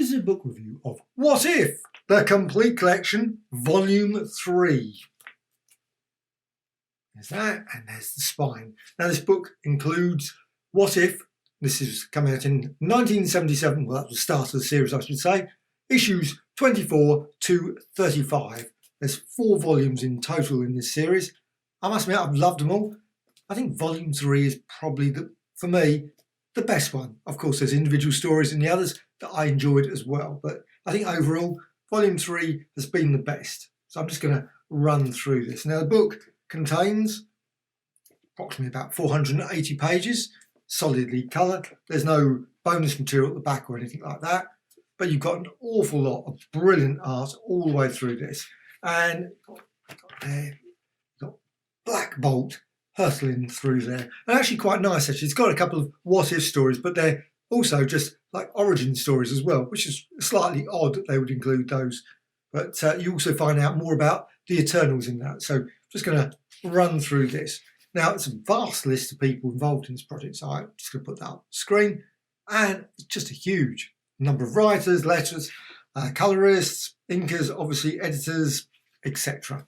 This is a book review of What If? The Complete Collection, Volume 3. There's that, and there's the spine. Now this book includes What If, this is coming out in 1977, well that was the start of the series I should say, issues 24 to 35. There's 4 volumes in total in this series. I must admit I've loved them all. I think Volume 3 is probably, for me, the best one. Of course there's individual stories in the others that I enjoyed as well, but I think overall Volume 3 has been the best. So I'm just going to run through this. Now the book contains approximately about 480 pages, solidly coloured. There's no bonus material at the back or anything like that, but you've got an awful lot of brilliant art all the way through this. And you've got Black Bolt hurtling through there, and actually quite nice actually. It's got a couple of what if stories, but they're also just like origin stories as well, which is slightly odd that they would include those. But you also find out more about the Eternals in that. So I'm just going to run through this. Now it's a vast list of people involved in this project, so I'm just going to put that up on the screen, and it's just a huge number of writers, letters, colourists, inkers, obviously editors, etc.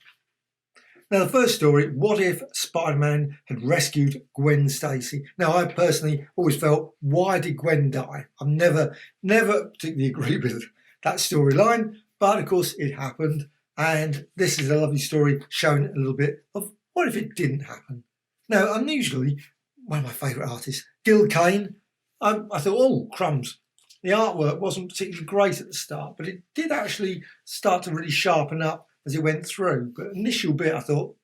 Now the first story, what if Spider-Man had rescued Gwen Stacy? Now I personally always felt, why did Gwen die? I've never particularly agreed with that storyline, but of course it happened, and this is a lovely story showing a little bit of what if it didn't happen. Now unusually, one of my favourite artists, Gil Kane, I thought, oh crumbs, the artwork wasn't particularly great at the start, but it did actually start to really sharpen up as it went through. But initial bit I thought,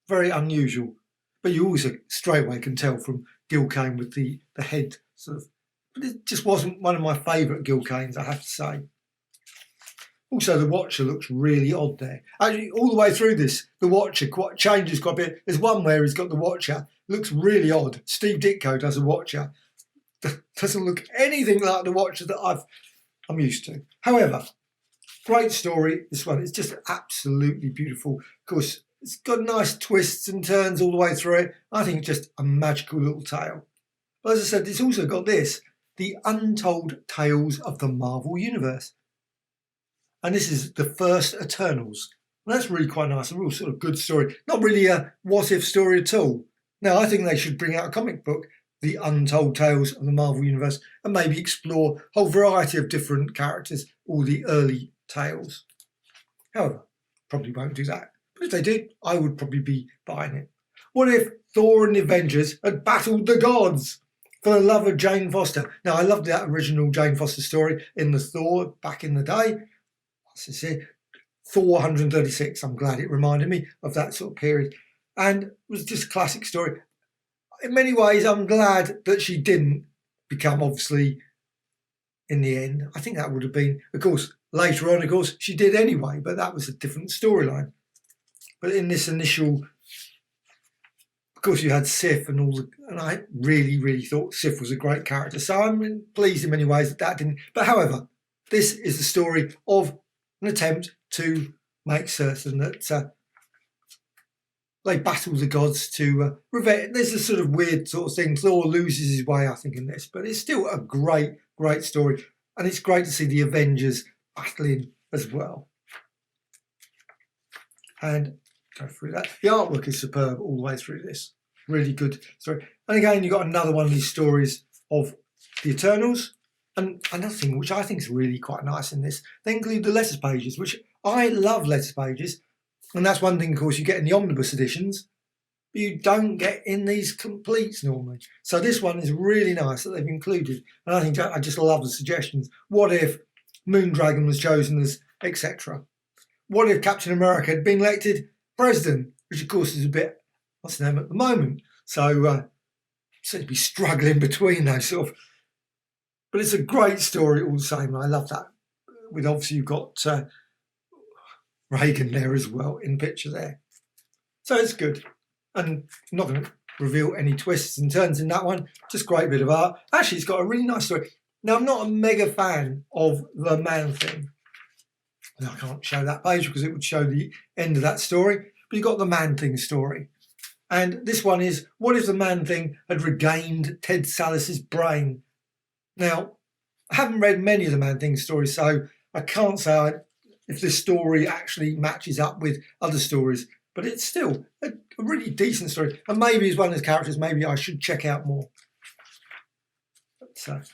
very unusual. But you also straight away can tell from Gil Kane with the head sort of, but it just wasn't one of my favourite Gil Kanes, I have to say. Also the Watcher looks really odd there. Actually all the way through this, the Watcher changes quite a bit. There's one where he's got the Watcher, looks really odd. Steve Ditko does a Watcher. Doesn't look anything like the Watcher that I'm used to. However, great story, this one. It's just absolutely beautiful. Of course, it's got nice twists and turns all the way through it. I think it's just a magical little tale. But as I said, it's also got this, the Untold Tales of the Marvel Universe. And this is the first Eternals. And that's really quite nice, a real sort of good story. Not really a what-if story at all. Now, I think they should bring out a comic book, The Untold Tales of the Marvel Universe, and maybe explore a whole variety of different characters, all the early tales. However, probably won't do that. But if they did, I would probably be buying it. What if Thor and the Avengers had battled the gods for the love of Jane Foster? Now, I loved that original Jane Foster story in the Thor back in the day. What's this here? Thor 136. I'm glad it reminded me of that sort of period. And it was just a classic story. In many ways, I'm glad that she didn't become, obviously, in the end. I think that would have been, of course, later on, of course, she did anyway, but that was a different storyline. But in this initial, of course, you had Sif and all and I really thought Sif was a great character. So I'm pleased in many ways that didn't. But however, this is the story of an attempt to make certain that they battle the gods to revenge. There's a sort of weird sort of thing. Thor loses his way, I think, in this, but it's still a great story, and it's great to see the Avengers battling as well. And go through that. The artwork is superb all the way through this. Really good story. And again, you've got another one of these stories of the Eternals. And another thing which I think is really quite nice in this, they include the letters pages, which I love letters pages. And that's one thing, of course, you get in the omnibus editions, but you don't get in these completes normally. So this one is really nice that they've included. And I think I just love the suggestions. What if Moondragon was chosen as etc.? What if Captain America had been elected president? Which, of course, is a bit, what's the name at the moment? So seems to be struggling between those sort of. But it's a great story all the same. I love that. With obviously you've got Reagan there as well in the picture there. So it's good. And I'm not going to reveal any twists and turns in that one. Just great bit of art. Actually, it's got a really nice story. Now, I'm not a mega fan of the Man-Thing. Now, I can't show that page because it would show the end of that story. But you've got the Man-Thing story. And this one is, what if the Man-Thing had regained Ted Salas's brain? Now, I haven't read many of the Man-Thing stories, so I can't say if this story actually matches up with other stories, but it's still a really decent story. And maybe as one of the characters, maybe I should check out more. But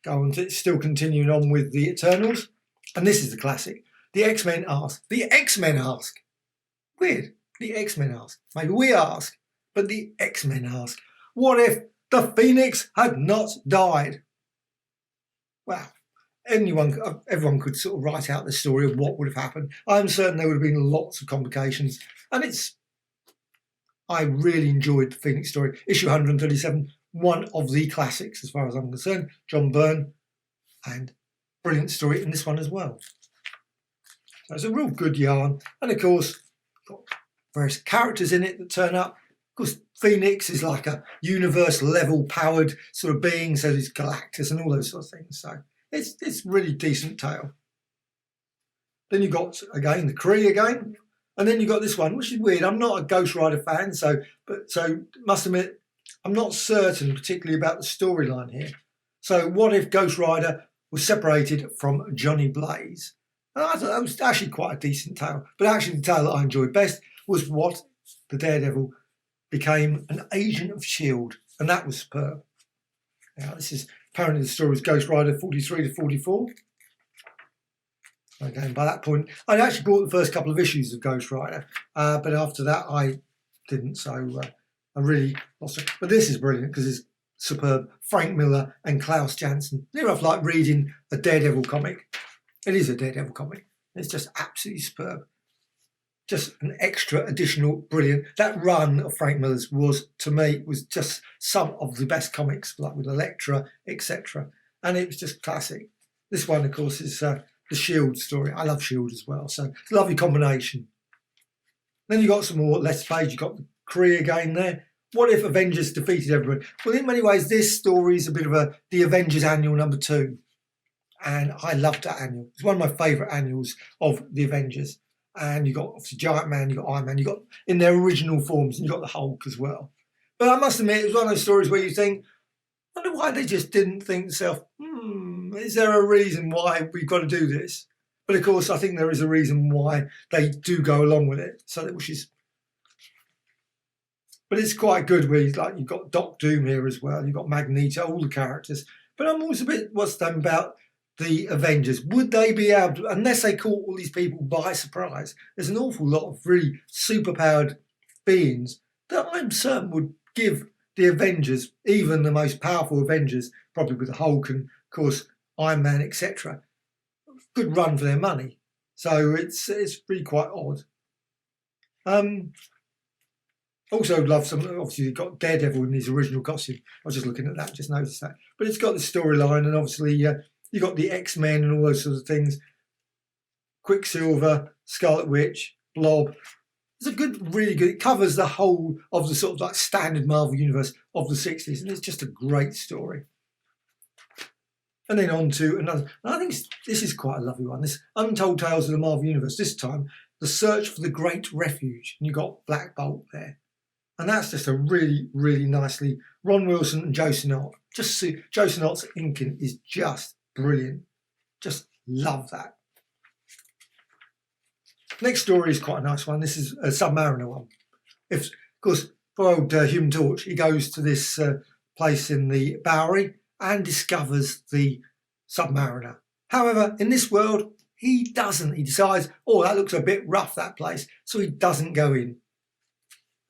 go on to still continuing on with the Eternals. And this is the classic. The X-Men ask. The X-Men ask. Weird. The X-Men ask. Maybe we ask, but the X-Men ask. What if the Phoenix had not died? Wow. Everyone could sort of write out the story of what would have happened. I'm certain there would have been lots of complications. And I really enjoyed the Phoenix story. Issue 137, one of the classics as far as I'm concerned. John Byrne, and brilliant story in this one as well. So it's a real good yarn. And of course, got various characters in it that turn up. Of course, Phoenix is like a universe level powered sort of being, so there's Galactus and all those sort of things. So it's really decent tale. Then you've got, again, the Kree again. And then you've got this one, which is weird. I'm not a Ghost Rider fan, so must admit, I'm not certain particularly about the storyline here. So what if Ghost Rider was separated from Johnny Blaze? And I thought that was actually quite a decent tale. But actually the tale that I enjoyed best was what the Daredevil became an agent of S.H.I.E.L.D. And that was superb. Now, this is apparently the story was Ghost Rider 43 to 44. Again, by that point, I'd actually bought the first couple of issues of Ghost Rider, but after that I didn't, so I really lost it. But this is brilliant because it's superb. Frank Miller and Klaus Janson. Near enough like reading a Daredevil comic. It is a Daredevil comic. It's just absolutely superb. Just an extra additional brilliant. That run of Frank Miller's was, to me, was just some of the best comics, like with Elektra, etc. And it was just classic. This one, of course, is the S.H.I.E.L.D. story. I love S.H.I.E.L.D. as well, so it's a lovely combination. Then you got some more letter page. You got the Kree again there. What if Avengers defeated everyone? Well, in many ways, this story is a bit of the Avengers annual #2, and I loved that annual. It's one of my favourite annuals of the Avengers. And you got obviously Giant Man, you got Iron Man, you got in their original forms, and you got the Hulk as well. But I must admit, it was one of those stories where you think, I wonder why they just didn't think to themselves, is there a reason why we've got to do this? But of course, I think there is a reason why they do go along with it. So which is, but it's quite good where you've got Doc Doom here as well. You've got Magneto, all the characters. But I'm always a bit what's done about the Avengers. Would they be able to, unless they caught all these people by surprise? There's an awful lot of really superpowered beings that I'm certain would give the Avengers, even the most powerful Avengers, probably with the Hulk and, of course, Iron Man, etc., good run for their money. So it's really quite odd. Also love some, obviously you've got Daredevil in his original costume. I was just looking at that, just noticed that. But it's got the storyline, and obviously you got the X-Men and all those sorts of things. Quicksilver, Scarlet Witch, Blob. It's a good, really good, it covers the whole of the sort of like standard Marvel universe of the 60s, and it's just a great story. And then on to another, and I think this is quite a lovely one, this Untold Tales of the Marvel Universe, this time, The Search for the Great Refuge, and you've got Black Bolt there. And that's just a really, really nicely, Ron Wilson and Joe Sinnott. Just see, Joe Sinnott's inking is just brilliant. Just love that. Next story is quite a nice one. This is a Submariner one. Of course, for old Human Torch, he goes to this place in the Bowery and discovers the Submariner. However, in this world, he doesn't. He decides, oh, that looks a bit rough, that place. So he doesn't go in.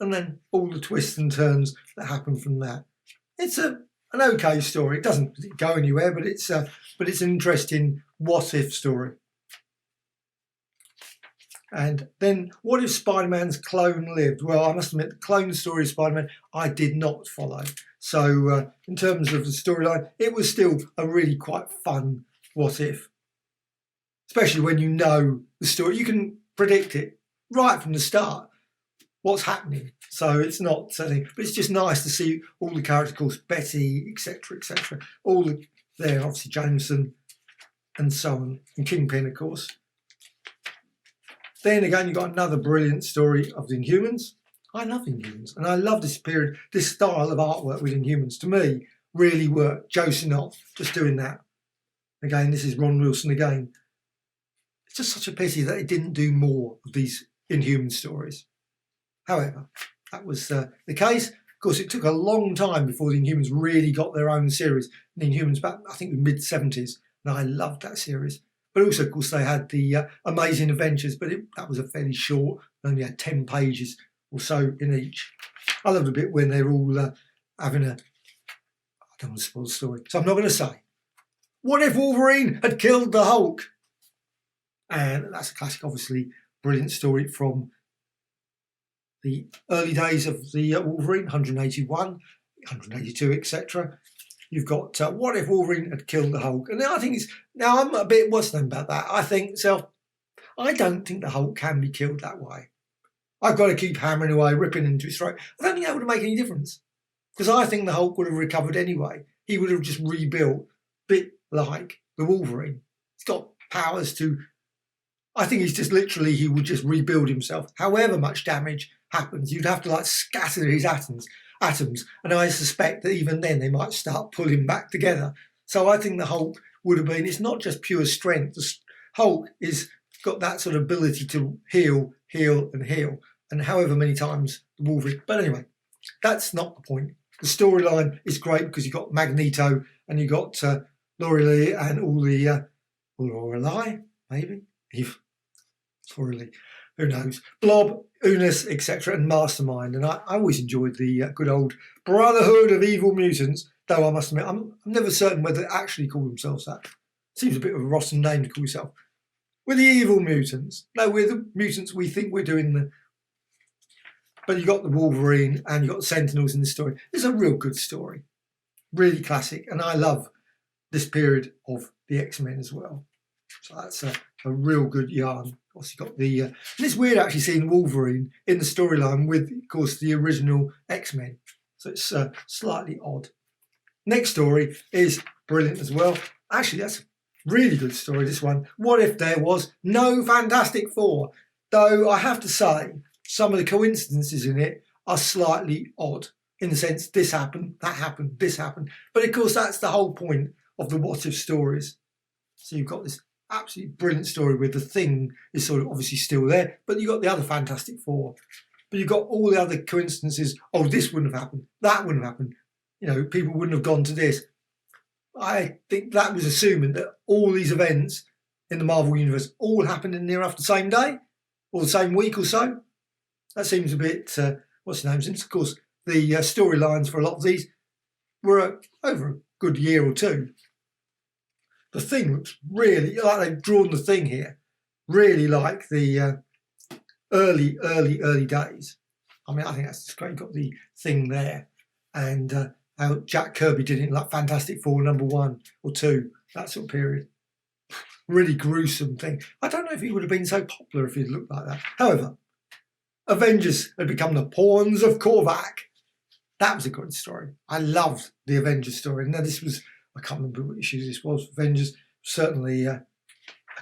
And then all the twists and turns that happen from that. It's an okay story. It doesn't go anywhere, but it's an interesting what-if story. And then, what if Spider-Man's clone lived? Well, I must admit, the clone story of Spider-Man, I did not follow. So, in terms of the storyline, it was still a really quite fun what-if. Especially when you know the story. You can predict it right from the start, what's happening. So it's not something, but it's just nice to see all the characters, of course, Betty, etc., etc. All there, obviously Jameson, and so on, and Kingpin, of course. Then again, you've got another brilliant story of the Inhumans. I love Inhumans, and I love this period, this style of artwork with Inhumans. To me, really worked. Joe Sinnott, just doing that. Again, this is Ron Wilson again. It's just such a pity that he didn't do more of these Inhuman stories. However, that was the case. Of course, it took a long time before the Inhumans really got their own series. The Inhumans back, I think, the mid-70s, and I loved that series. But also, of course, they had the Amazing Adventures, but that was a fairly short, only had 10 pages or so in each. I loved a bit when they're all having a... I don't want to spoil the story, so I'm not going to say. What if Wolverine had killed the Hulk? And that's a classic, obviously, brilliant story from the early days of the Wolverine, 181, 182, etc. You've got what if Wolverine had killed the Hulk? And I think I'm a bit what's known about that. I don't think the Hulk can be killed that way. I've got to keep hammering away, ripping into his throat. I don't think that would make any difference, because I think the Hulk would have recovered anyway. He would have just rebuilt, bit like the Wolverine. He's got powers to. I think he's just literally, he would just rebuild himself. However much damage happens, you'd have to like scatter his atoms. And I suspect that even then they might start pulling back together. So I think the Hulk would have been, it's not just pure strength. The Hulk is got that sort of ability to heal. And however many times the Wolverine. But anyway, that's not the point. The storyline is great because you've got Magneto and you've got Lorelei and all the, Lorelei, maybe? Sorry, who knows? Blob, Unus, etc., and Mastermind. And I always enjoyed the good old Brotherhood of Evil Mutants, though I must admit, I'm never certain whether they actually call themselves that. Seems a bit of a rotten name to call yourself. We're the evil mutants. No, we're the mutants we think we're doing the... But you got the Wolverine and you got the Sentinels in the story. It's a real good story. Really classic. And I love this period of the X-Men as well. So that's a real good yarn. Of course, you got the... and it's weird actually seeing Wolverine in the storyline with, of course, the original X-Men. So it's slightly odd. Next story is brilliant as well. Actually, that's a really good story, this one. What if there was no Fantastic Four? Though I have to say, some of the coincidences in it are slightly odd. In the sense, this happened, that happened, this happened. But of course, that's the whole point of the what if stories. So you've got this absolutely brilliant story where the Thing is sort of obviously still there, but you've got the other Fantastic Four. But you've got all the other coincidences. Oh, this wouldn't have happened. That wouldn't have happened. You know, people wouldn't have gone to this. I think that was assuming that all these events in the Marvel Universe all happened in near enough the same day or the same week or so. That seems a bit, what's the name? Since, of course, the storylines for a lot of these were over a good year or two. The Thing looks really like they've drawn the Thing here, really like the early days. I mean, I think that's just great. You've got the Thing there, and how Jack Kirby did it in like Fantastic Four #1 or 2, that sort of period. Really gruesome thing. I don't know if he would have been so popular if he'd looked like that. However, Avengers had become the pawns of Korvac. That was a good story. I loved the Avengers story. Now this was, I can't remember what issue this was. Avengers, certainly a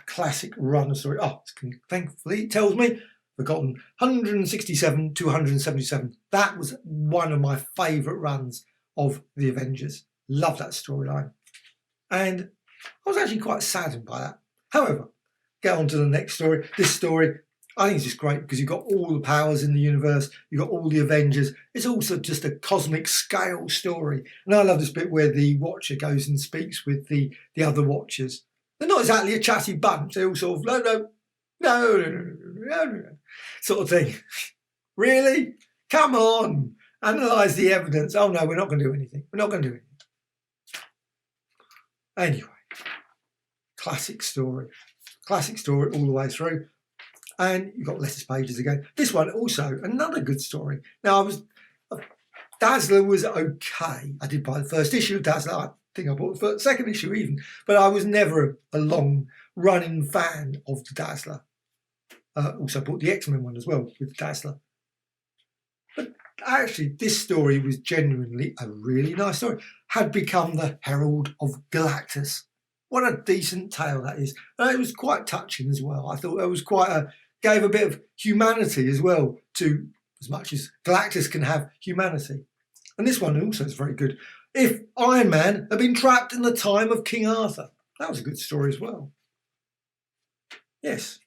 classic run of story. Oh, thankfully it tells me, forgotten, 167 to 177. That was one of my favourite runs of the Avengers. Love that storyline. And I was actually quite saddened by that. However, get on to the next story. This story, I think it's just great because you've got all the powers in the universe, you've got all the Avengers. It's also just a cosmic scale story. And I love this bit where the Watcher goes and speaks with the other Watchers. They're not exactly a chatty bunch. They're all sort of, no, sort of thing. Really? Come on. Analyse the evidence. Oh, no, we're not going to do anything. We're not going to do anything. Anyway, classic story. Classic story all the way through. And you've got letters pages again. This one also, another good story. Now, Dazzler was okay. I did buy the first issue of Dazzler. I think I bought the second issue even. But I was never a long-running fan of the Dazzler. Also bought the X-Men one as well with Dazzler. But actually, this story was genuinely a really nice story. Had become the Herald of Galactus. What a decent tale that is. And it was quite touching as well. I thought it was gave a bit of humanity as well to, as much as Galactus can have humanity. And this one also is very good. If Iron Man had been trapped in the time of King Arthur. That was a good story as well. Yes.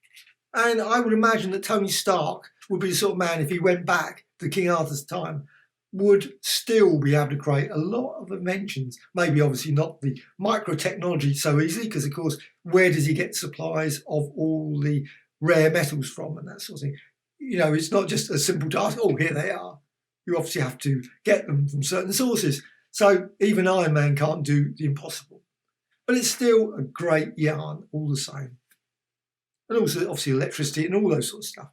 And I would imagine that Tony Stark would be the sort of man, if he went back to King Arthur's time, would still be able to create a lot of inventions. Maybe obviously not the microtechnology so easily, because of course, where does he get supplies of all the rare metals from and that sort of thing? You know, it's not just a simple task, oh, here they are. You obviously have to get them from certain sources. So even Iron Man can't do the impossible. But it's still a great yarn all the same. And also obviously electricity and all those sort of stuff.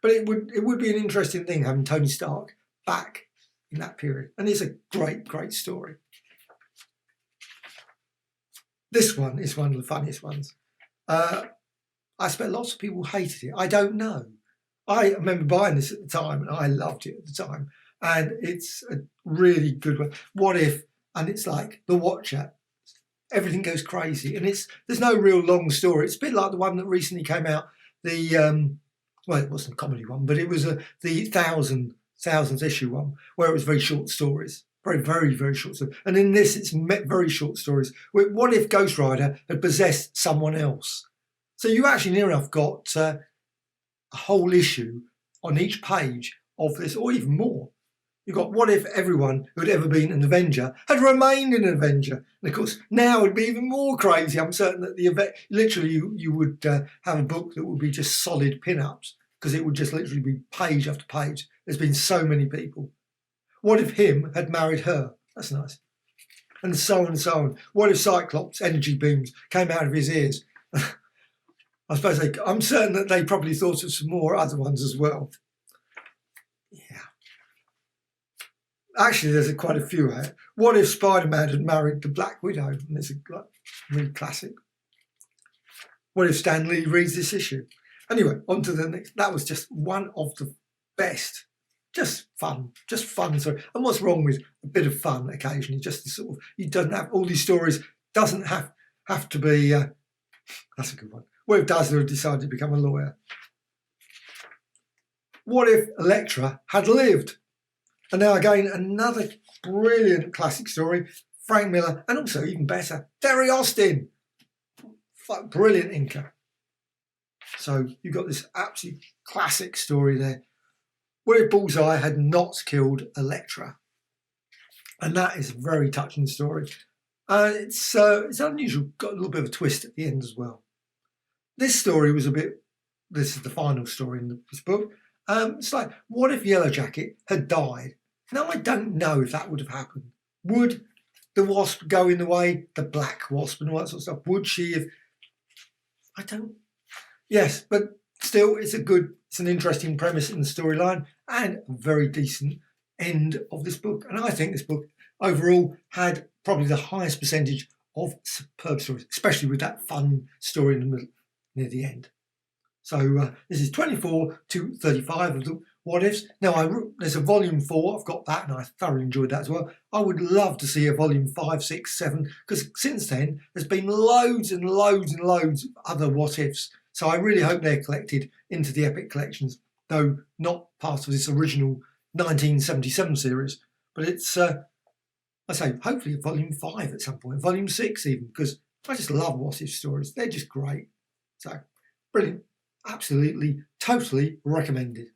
But it would be an interesting thing having Tony Stark back in that period. And it's a great, great story. This one is one of the funniest ones. I expect lots of people hated it. I don't know. I remember buying this at the time and I loved it at the time. And it's a really good one. What if, and it's like The Watcher, everything goes crazy. And there's no real long story. It's a bit like the one that recently came out, well, it wasn't a comedy one, but it was the thousands issue one, where it was very short stories. Very, very, very short stories. And in this, it's very short stories. What if Ghost Rider had possessed someone else? So you actually near enough got a whole issue on each page of this, or even more. You've got what if everyone who had ever been an Avenger had remained an Avenger? And of course, now it'd be even more crazy. I'm certain that literally you would have a book that would be just solid pin-ups, because it would just literally be page after page. There's been so many people. What if him had married her? That's nice. And so on and so on. What if Cyclops' energy beams came out of his ears? I suppose I'm certain that they probably thought of some more other ones as well. Yeah. Actually, there's quite a few out. What if Spider-Man had married the Black Widow? And it's a really classic. What if Stan Lee reads this issue? Anyway, on to the next. That was just one of the best. Just fun. So, and what's wrong with a bit of fun occasionally? Just to sort of, you don't have all these stories. Doesn't have to be. That's a good one. What if Dazzler had decided to become a lawyer? What if Elektra had lived? And now again, another brilliant classic story. Frank Miller, and also even better, Terry Austin. Brilliant inker. So you've got this absolute classic story there. What if Bullseye had not killed Elektra? And that is a very touching story. It's unusual, got a little bit of a twist at the end as well. This story was this is the final story in this book. It's like, what if Yellow Jacket had died? Now, I don't know if that would have happened. Would the Wasp go in the way, the Black Wasp and all that sort of stuff? Would she have? I don't. Yes, but still, it's an interesting premise in the storyline and a very decent end of this book. And I think this book overall had probably the highest percentage of superb stories, especially with that fun story in the middle, near the end. So this is 24 to 35 of the What Ifs. Now, there's a volume 4. I've got that, and I thoroughly enjoyed that as well. I would love to see a volume 5, 6, 7, because since then, there's been loads and loads and loads of other What Ifs. So I really hope they're collected into the Epic collections, though not part of this original 1977 series. But it's, I say, hopefully volume 5 at some point, volume 6 even, because I just love What If stories. They're just great. So, brilliant. Absolutely, totally recommended.